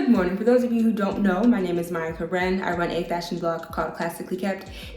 Good morning. For those of you who don't know, my name is Maya Karen. I run a fashion blog called Classically.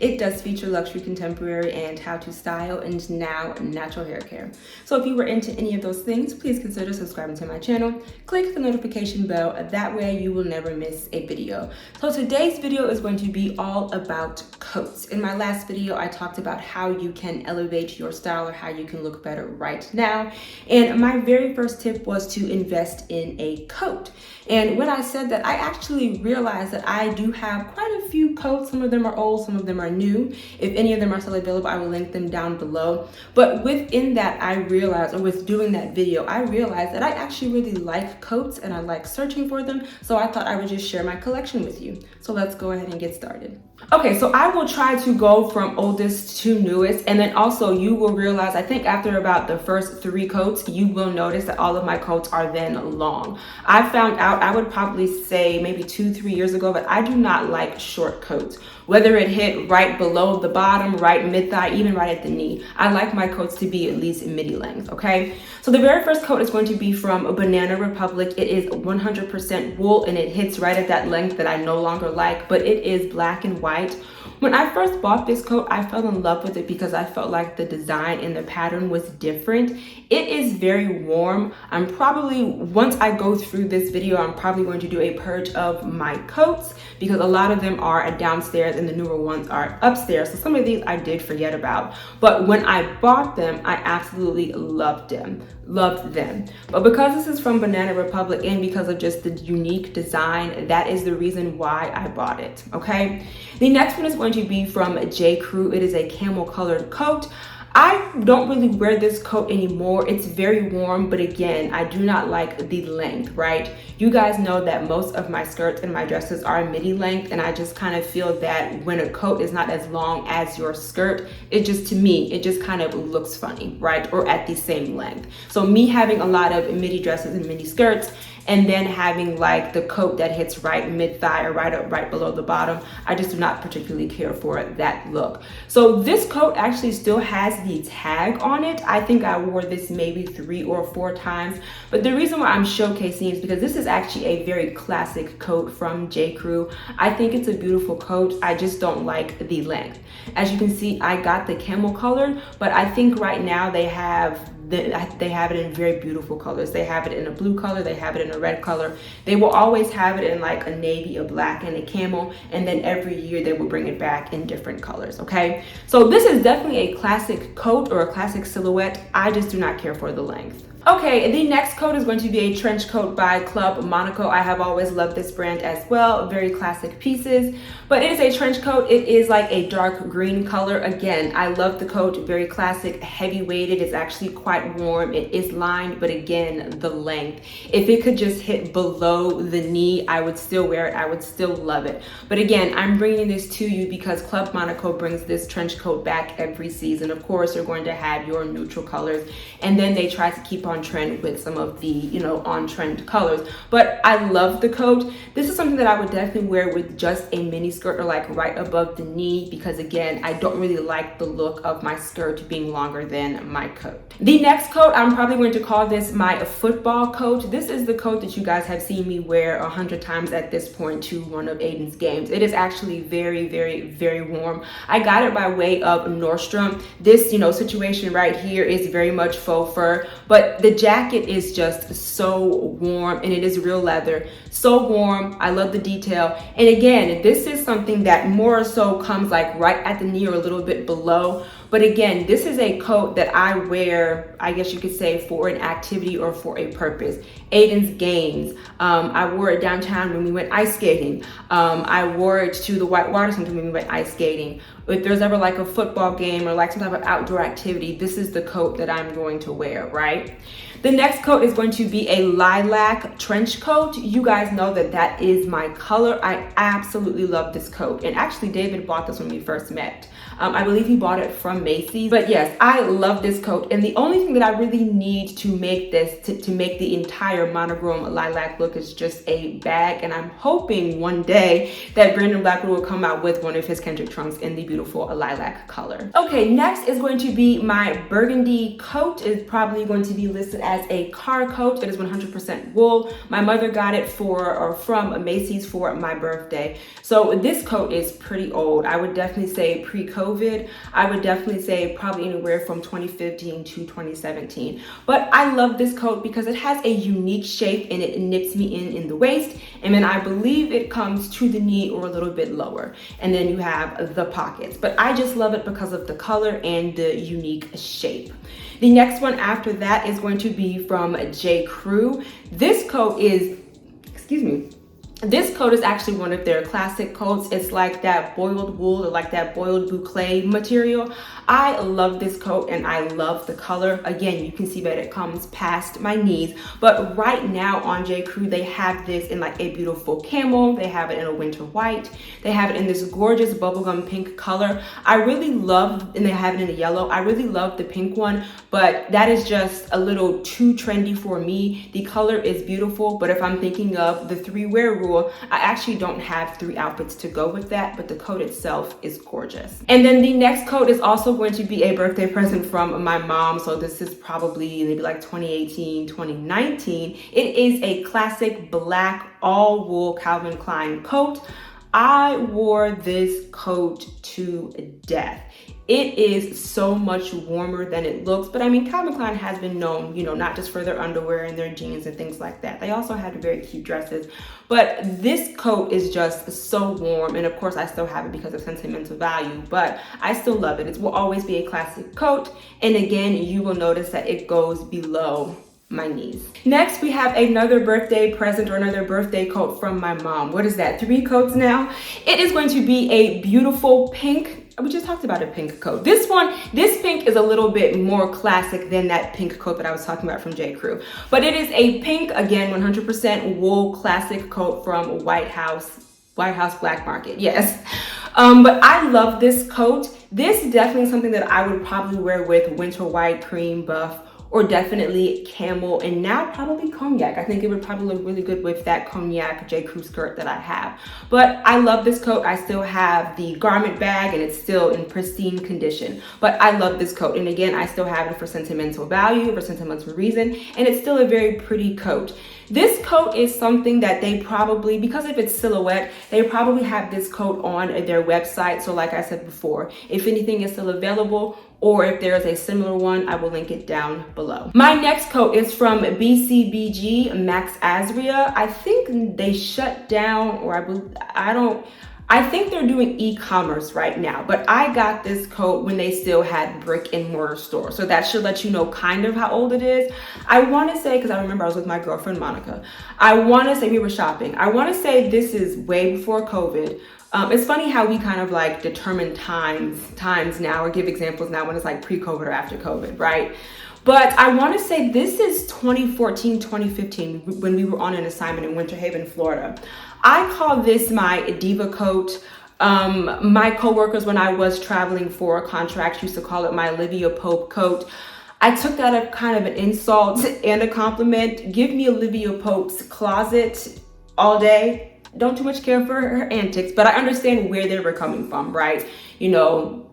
It does feature luxury, contemporary, and how to style, and now natural hair care. So if you were into any of those things, please consider subscribing to my channel. Click the notification bell. That way you will never miss a video. So today's video is going to be all about coats. In my last video, I talked about how you can elevate your style or how you can look better right now. And my very first tip was to invest in a coat. And when I said that, I actually realized that I do have quite a few coats. Some of them are old, some of them are new. If any of them are still available, I will link them down below. But within that, I realized, or with doing that video, I realized that I actually really like coats and I like searching for them. So I thought I would just share my collection with you. So let's go ahead and get started. Okay, so I will try to go from oldest to newest, and then also you will realize, I think after about the first 3 coats, you will notice that all of my coats are then long. I found out, I would probably say maybe 2-3 years ago, but I do not like short coats. Whether it hit right below the bottom, right mid-thigh, even right at the knee. I like my coats to be at least midi length, okay? So the very first coat is going to be from Banana Republic. It is 100% wool and it hits right at that length that I no longer like, but it is black and white. When I first bought this coat, I fell in love with it because I felt like the design and the pattern was different. It is very warm. I'm probably, once I go through this video, I'm probably going to do a purge of my coats because a lot of them are downstairs and the newer ones are upstairs. So some of these I did forget about. But when I bought them, I absolutely loved them. But because this is from Banana Republic and because of just the unique design, that is the reason why I bought it, okay? The next one is going to be from J. Crew. It is a camel colored coat. I don't really wear this coat anymore. It's very warm, but again, I do not like the length, right? You guys know that most of my skirts and my dresses are midi length, and I just kind of feel that when a coat is not as long as your skirt, it just, to me, it just kind of looks funny, right? Or at the same length. So me having a lot of midi dresses and midi skirts, and then having like the coat that hits right mid-thigh or right up right below the bottom, I just do not particularly care for that look. So this coat actually still has the tag on it. I think I wore this maybe 3 or 4 times, but the reason why I'm showcasing is because this is actually a very classic coat from J. Crew. I think it's a beautiful coat. I just don't like the length. As you can see, I got the camel color, but I think right now they have it in very beautiful colors. They have it in a blue color, they have it in a red color. They will always have it in like a navy, a black, and a camel, and then every year they will bring it back in different colors, okay? So this is definitely a classic coat or a classic silhouette. I just do not care for the length. Okay, the next coat is going to be a trench coat by Club Monaco. I have always loved this brand as well. Very classic pieces, but it is a trench coat. It is like a dark green color. Again, I love the coat. Very classic, heavy weighted. It's actually quite warm. It is lined, but again, the length. If it could just hit below the knee, I would still wear it. I would still love it. But again, I'm bringing this to you because Club Monaco brings this trench coat back every season. Of course, you're going to have your neutral colors, and then they try to keep on trend with some of the on trend colors. But I love the coat. This is something that I would definitely wear with just a mini skirt or like right above the knee because again, I don't really like the look of my skirt being longer than my coat. The next coat, I'm probably going to call this my football coat. This is the coat that you guys have seen me wear 100 times at this point to one of Aiden's games. It is actually very, very, very warm. I got it by way of Nordstrom. This situation right here is very much faux fur, but the jacket is just so warm and it is real leather. So warm. I love the detail. And again, this is something that more so comes like right at the knee or a little bit below. But again, this is a coat that I wear, I guess you could say, for an activity or for a purpose. Aiden's games. I wore it downtown when we went ice skating. I wore it to the Whitewater Center when we went ice skating. If there's ever like a football game or like some type of outdoor activity, this is the coat that I'm going to wear, right? The next coat is going to be a lilac trench coat. You guys know that that is my color. I absolutely love this coat. And actually, David bought this when we first met. I believe he bought it from Macy's. But yes, I love this coat. And the only thing that I really need to make this, to make the entire monochrome lilac look is just a bag. And I'm hoping one day that Brandon Blackwood will come out with one of his Kendrick trunks in the beautiful beautiful lilac color. Okay, next is going to be my burgundy coat. It's probably going to be listed as a car coat. It is 100% wool. My mother got it from Macy's for my birthday. So this coat is pretty old. I would definitely say pre-COVID. I would definitely say probably anywhere from 2015 to 2017. But I love this coat because it has a unique shape and it nips me in the waist. And then I believe it comes to the knee or a little bit lower. And then you have the pockets. But I just love it because of the color and the unique shape. The next one after that is going to be from J. Crew. This coat is, this coat is actually one of their classic coats. It's like that boiled wool or like that boiled boucle material. I love this coat and I love the color. Again, you can see that it comes past my knees, but right now on J. Crew, they have this in like a beautiful camel. They have it in a winter white. They have it in this gorgeous bubblegum pink color. I really love, and they have it in a yellow. I really love the pink one, but that is just a little too trendy for me. The color is beautiful, but if I'm thinking of the 3-wear rule, I actually don't have 3 outfits to go with that, but the coat itself is gorgeous. And then the next coat is also going to be a birthday present from my mom. So this is probably maybe like 2018, 2019. It is a classic black all wool Calvin Klein coat. I wore this coat to death. It is so much warmer than it looks, but I mean, Calvin Klein has been known, you know, not just for their underwear and their jeans and things like that. They also have very cute dresses, but this coat is just so warm. And of course I still have it because of sentimental value, but I still love it. It will always be a classic coat. And again, you will notice that it goes below my knees. Next, we have another birthday present or another birthday coat from my mom. What is that? 3 coats now. It is going to be a beautiful pink. We just talked about a pink coat. This pink is a little bit more classic than that pink coat that I was talking about from J. Crew. But it is a pink, again, 100% wool classic coat from White House Black Market, yes. But I love this coat. This is definitely something that I would probably wear with winter white, cream buff, or definitely camel, and now probably cognac. I think it would probably look really good with that cognac J. Crew skirt that I have. But I love this coat. I still have the garment bag and it's still in pristine condition. But I love this coat. And again, I still have it for sentimental value, for sentimental reason, and it's still a very pretty coat. This coat is something that they probably, because of its silhouette, they probably have this coat on their website. So like I said before, if anything is still available, or if there is a similar one, I will link it down below. My next coat is from BCBG, Max Azria. I think they shut down, or I think they're doing e-commerce right now, but I got this coat when they still had brick and mortar stores. So that should let you know kind of how old it is. I wanna say, because I remember I was with my girlfriend, Monica. I wanna say we were shopping. I wanna say this is way before COVID. It's funny how we kind of like determine times now, or give examples now when it's like pre-COVID or after COVID, right? But I want to say this is 2014, 2015, when we were on an assignment in Winter Haven, Florida. I call this my diva coat. My coworkers, when I was traveling for a contract, used to call it my Olivia Pope coat. I took that as kind of an insult and a compliment. Give me Olivia Pope's closet all day. Don't too much care for her antics, but I understand where they were coming from, right? You know,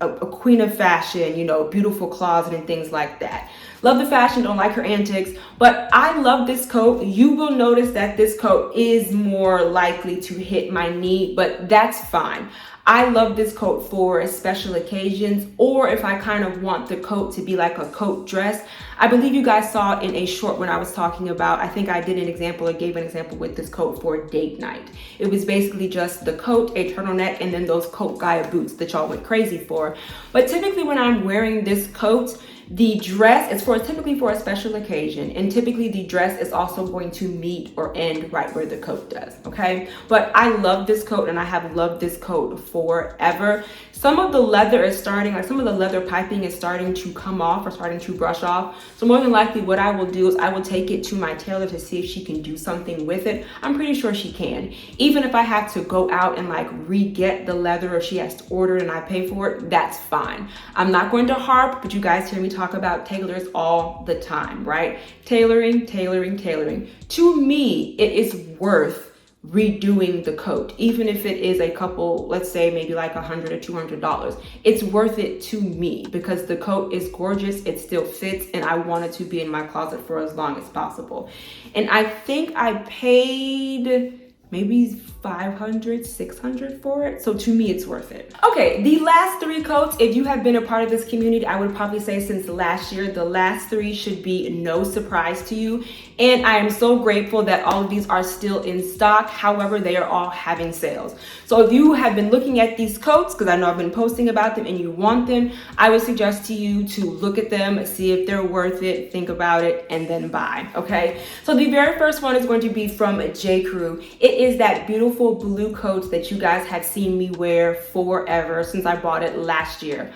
a queen of fashion, you know, beautiful closet and things like that. Love the fashion, don't like her antics, but I love this coat. You will notice that this coat is more likely to hit my knee, but that's fine. I love this coat for special occasions, or if I kind of want the coat to be like a coat dress. I believe you guys saw in a short when I was talking about, I think I did an example or gave an example with this coat for date night. It was basically just the coat, a turtleneck, and then those coat Gaia boots that y'all went crazy for. But typically when I'm wearing this coat, the dress is typically for a special occasion, and typically the dress is also going to meet or end right where the coat does, okay? But I love this coat and I have loved this coat forever. Some of the leather is starting, like some of the leather piping is starting to come off or starting to brush off. So more than likely what I will do is I will take it to my tailor to see if she can do something with it. I'm pretty sure she can. Even if I have to go out and like re-get the leather, or she has to order it and I pay for it, that's fine. I'm not going to harp, but you guys hear me talk about tailors all the time, right? Tailoring. To me, it is worth redoing the coat, even if it is a couple, let's say maybe like $100 or $200. It's worth it to me because the coat is gorgeous, it still fits, and I want it to be in my closet for as long as possible. And I think I paid maybe $500, $600 for it. So to me, it's worth it. Okay, the last 3 coats, if you have been a part of this community, I would probably say since last year, the last 3 should be no surprise to you. And I am so grateful that all of these are still in stock. However, they are all having sales. So if you have been looking at these coats, because I know I've been posting about them and you want them, I would suggest to you to look at them, see if they're worth it, think about it, and then buy, okay? So the very first one is going to be from J. Crew. It is that beautiful blue coat that you guys have seen me wear forever since I bought it last year.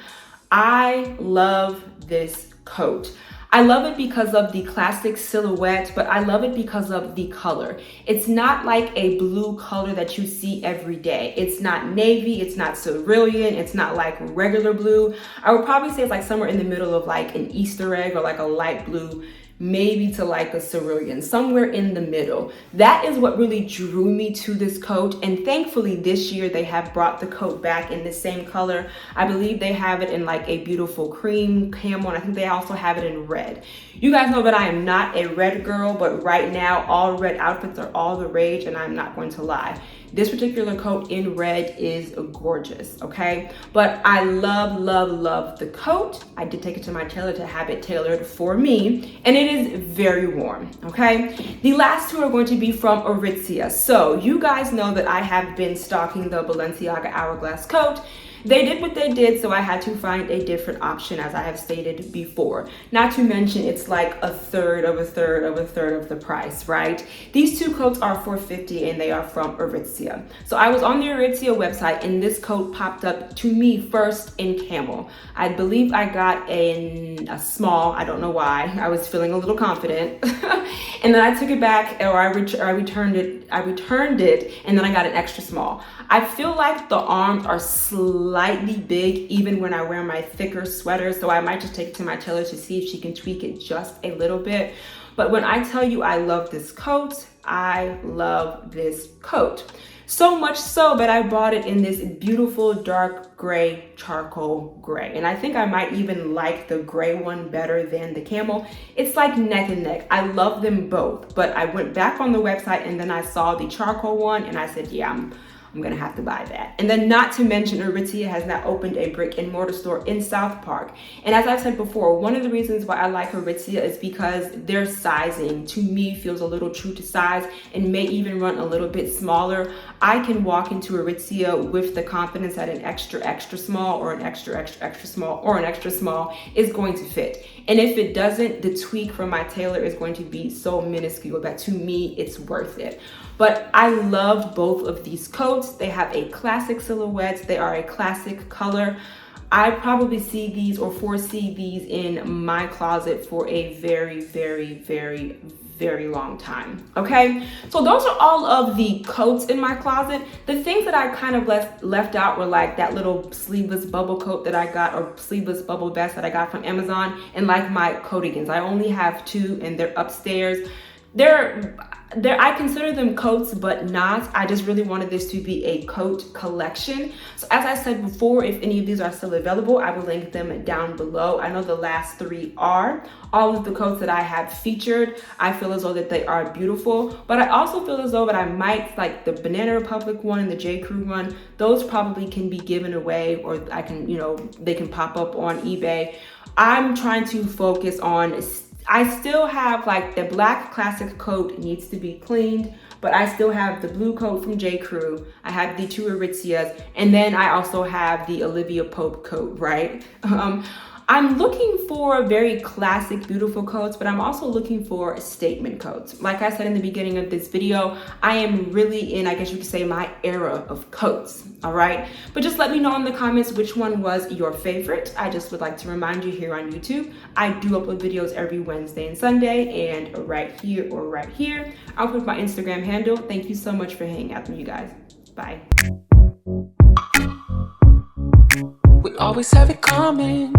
I love this coat. I love it because of the classic silhouette, but I love it because of the color. It's not like a blue color that you see every day. It's not navy, it's not cerulean, it's not like regular blue. I would probably say it's like somewhere in the middle of like an Easter egg or like a light blue, maybe to like a cerulean, somewhere in the middle. That is what really drew me to this coat. And thankfully this year they have brought the coat back in the same color. I believe they have it in like a beautiful cream camel, and I think they also have it in red. You guys know that I am not a red girl, but right now all red outfits are all the rage, and I'm not going to lie. This particular coat in red is gorgeous, okay? But I love, love, love the coat. I did take it to my tailor to have it tailored for me, and it is very warm, okay? The last 2 are going to be from Ariza. So you guys know that I have been stalking the Balenciaga Hourglass coat. They did what they did, so I had to find a different option, as I have stated before. Not to mention, it's like a third of the price, right? These 2 coats are $450 and they are from Ariza. So I was on the Ariza website and this coat popped up to me first in camel. I believe I got a small, I don't know why. I was feeling a little confident. And then I took it back, or I returned it, and then I got an extra small. I feel like the arms are slightly big even when I wear my thicker sweaters, so I might just take it to my tailor to see if she can tweak it just a little bit. But when I tell you I love this coat, I love this coat. So much so that I bought it in this beautiful dark gray, charcoal gray. And I think I might even like the gray one better than the camel. It's like neck and neck. I love them both, but I went back on the website and then I saw the charcoal one and I said, yeah, I'm gonna have to buy that. And then not to mention, Ariza has now opened a brick and mortar store in South Park. And as I've said before, one of the reasons why I like Ariza is because their sizing to me feels a little true to size and may even run a little bit smaller. I can walk into Ariza with the confidence that an extra small or an extra small or an extra small is going to fit. And if it doesn't, the tweak from my tailor is going to be so minuscule that to me, it's worth it. But I loved both of these coats. They have a classic silhouette. They are a classic color. I probably see these or foresee these in my closet for a very, very, very, very long time, okay? So those are all of the coats in my closet. The things that I kind of left out were like that little sleeveless bubble coat that I got, or sleeveless bubble vest that I got from Amazon, and like my coatigans. I only have 2 and they're upstairs. I consider them coats, but not. I just really wanted this to be a coat collection. So as I said before, if any of these are still available, I will link them down below. I know the last 3 are. All of the coats that I have featured, I feel as though that they are beautiful, but I also feel as though that I might like the Banana Republic one and the J. Crew one. Those probably can be given away, or I can, they can pop up on eBay. I'm trying to focus on, I still have like the black classic coat needs to be cleaned, but I still have the blue coat from J. Crew. I have the 2 Arizas, and then I also have the Olivia Pope coat, right? I'm looking for very classic, beautiful coats, but I'm also looking for statement coats. Like I said in the beginning of this video, I am really in, I guess you could say, my era of coats, all right? But just let me know in the comments which one was your favorite. I just would like to remind you here on YouTube, I do upload videos every Wednesday and Sunday, and right here or right here, I'll put my Instagram handle. Thank you so much for hanging out with me, you guys. Bye. We always have it coming.